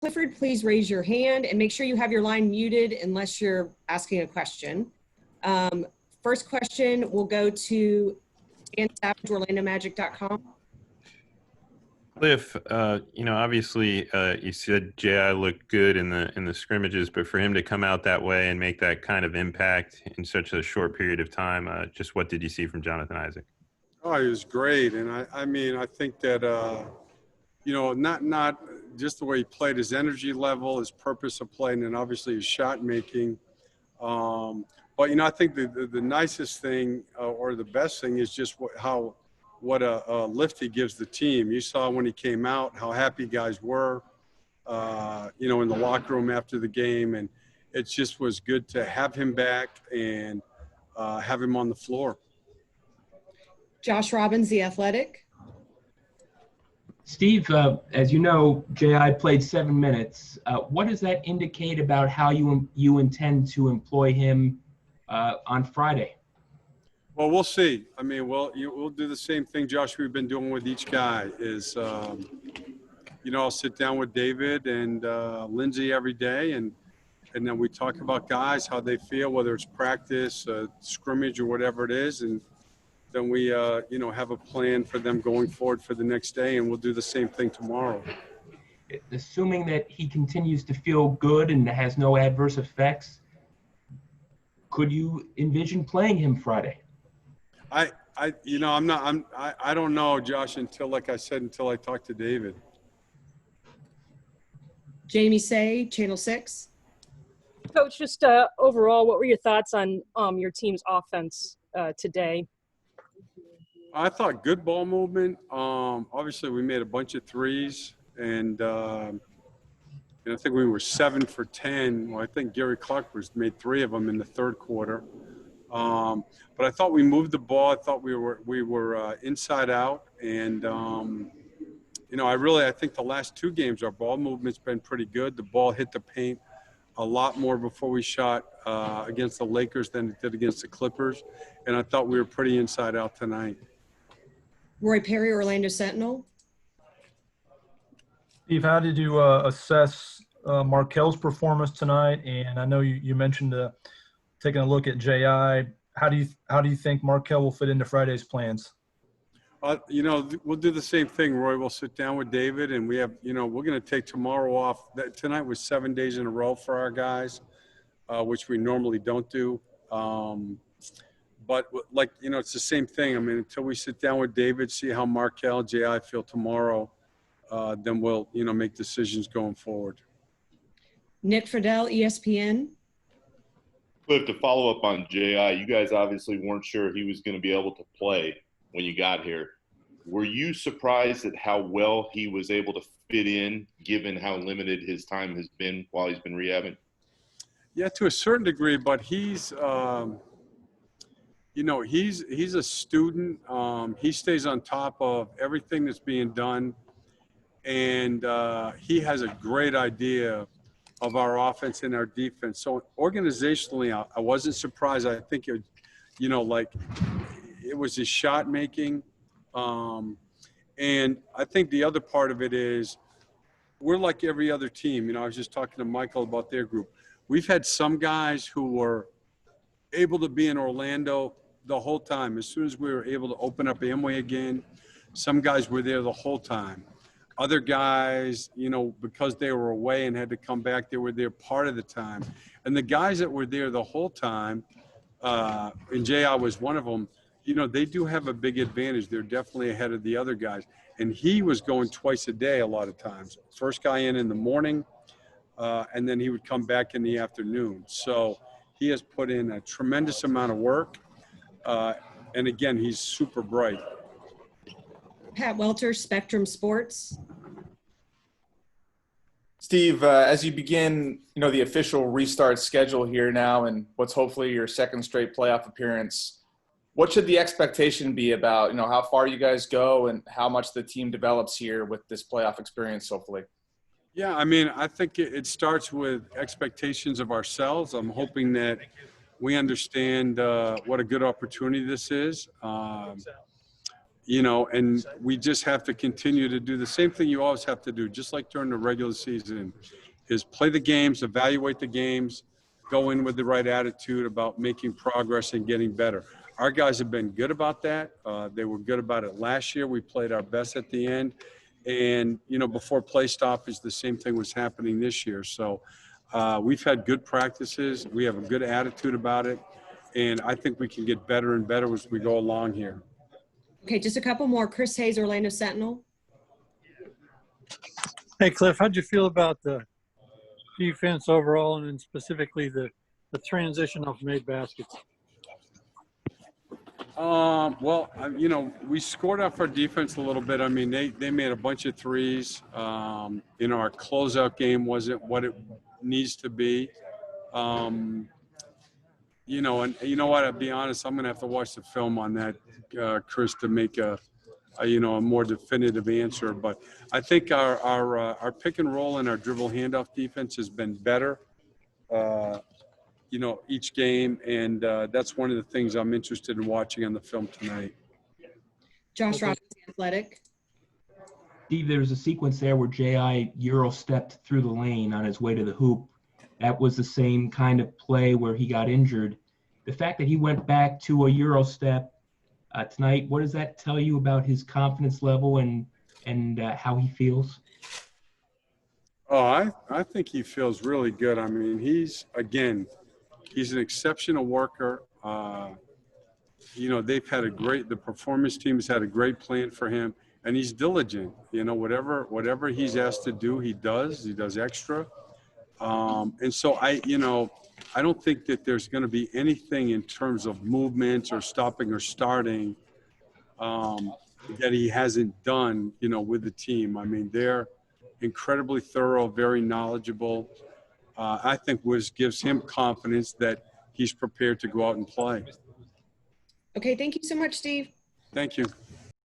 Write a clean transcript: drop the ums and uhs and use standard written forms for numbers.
Clifford, please raise your hand and make sure you have your line muted unless you're asking a question. First question will go to Dan Savage, OrlandoMagic.com. Cliff, obviously you said J.I. looked good in the scrimmages, but for him to come out that way and make that kind of impact in such a short period of time, just what did you see from Jonathan Isaac? Oh, he was great, and I think that not just the way he played, his energy level, his purpose of playing, and obviously his shot making. But I think the nicest thing or the best thing is just what a lift he gives the team. You saw when he came out how happy guys were, in the locker room after the game, and it just was good to have him back and have him on the floor. Josh Robbins, The Athletic. Steve, as you know, J.I. played 7 minutes. What does that indicate about how you intend to employ him on Friday? Well, we'll see. I mean, we'll do the same thing, Josh, we've been doing with each guy is, I'll sit down with David and Lindsay every day, and then we talk about guys, how they feel, whether it's practice, scrimmage, or whatever it is, and then we, have a plan for them going forward for the next day, and we'll do the same thing tomorrow. Assuming that he continues to feel good and has no adverse effects, could you envision playing him Friday? I don't know, Josh, until I talk to David. Jamie Say, Channel 6. Coach, just overall, what were your thoughts on your team's offense today? I thought good ball movement. Obviously, we made a bunch of threes, and I think we were 7 for 10. Well, I think Gary Clark made 3 of them in the third quarter. But I thought we moved the ball. I thought we were inside out, and I think the last 2 games our ball movement's been pretty good. The ball hit the paint a lot more before we shot against the Lakers than it did against the Clippers, and I thought we were pretty inside out tonight. Roy Perry, Orlando Sentinel. Steve, how did you assess Markel's performance tonight? And I know you mentioned taking a look at J.I. How do you think Markel will fit into Friday's plans? We'll do the same thing, Roy. We'll sit down with David, and we have, we're going to take tomorrow off. Tonight was 7 days in a row for our guys, which we normally don't do. But it's the same thing. I mean, until we sit down with David, see how Markel, J.I. feel tomorrow, then we'll, make decisions going forward. Nick Friedel, ESPN. Cliff, to follow up on J.I., you guys obviously weren't sure he was going to be able to play when you got here. Were you surprised at how well he was able to fit in, given how limited his time has been while he's been rehabbing? Yeah, to a certain degree, but he's he's a student. He stays on top of everything that's being done, and he has a great idea of our offense and our defense. So organizationally, I wasn't surprised. I think it was his shot making. And I think the other part of it is we're like every other team. I was just talking to Michael about their group. We've had some guys who were able to be in Orlando the whole time. As soon as we were able to open up Amway again, some guys were there the whole time. Other guys, because they were away and had to come back, they were there part of the time. And the guys that were there the whole time, and J.I. was one of them, they do have a big advantage. They're definitely ahead of the other guys. And he was going twice a day a lot of times. First guy in the morning, and then he would come back in the afternoon. So he has put in a tremendous amount of work. And again, he's super bright. Pat Welter, Spectrum Sports. Steve, as you begin, the official restart schedule here now and what's hopefully your second straight playoff appearance, what should the expectation be about, how far you guys go and how much the team develops here with this playoff experience, hopefully? Yeah, I think it starts with expectations of ourselves. I'm hoping that we understand what a good opportunity this is. you know, and we just have to continue to do the same thing you always have to do, just like during the regular season, is play the games, evaluate the games, go in with the right attitude about making progress and getting better. Our guys have been good about that. They were good about it last year. We played our best at the end. And, you know, before play stoppage, the same thing was happening this year. So we've had good practices. We have a good attitude about it. And I think we can get better and better as we go along here. Okay, just a couple more. Chris Hayes, Orlando Sentinel. Hey, Cliff, how'd you feel about the defense overall, and then specifically the transition off made baskets? Well, you know, we scored off our defense a little bit. I mean, they made a bunch of threes. You know, our closeout game wasn't what it needs to be. You know, and you know what? I'll be honest. I'm gonna have to watch the film on that, Chris, to make a more definitive answer. But I think our pick and roll and our dribble handoff defense has been better. You know, each game, and that's one of the things I'm interested in watching on the film tonight. Josh Robbins, Athletic. Steve, there was a sequence there where J.I. Euro stepped through the lane on his way to the hoop. That was the same kind of play where he got injured. The fact that he went back to a Euro step tonight, what does that tell you about his confidence level and how he feels? Oh, I think he feels really good. I mean, he's an exceptional worker. You know, the performance team has had a great plan for him, and he's diligent. You know, whatever he's asked to do, he does extra. And so I don't think that there's going to be anything in terms of movements or stopping or starting that he hasn't done, you know, with the team. I mean, they're incredibly thorough, very knowledgeable. I think gives him confidence that he's prepared to go out and play. Okay, thank you so much, Steve. Thank you.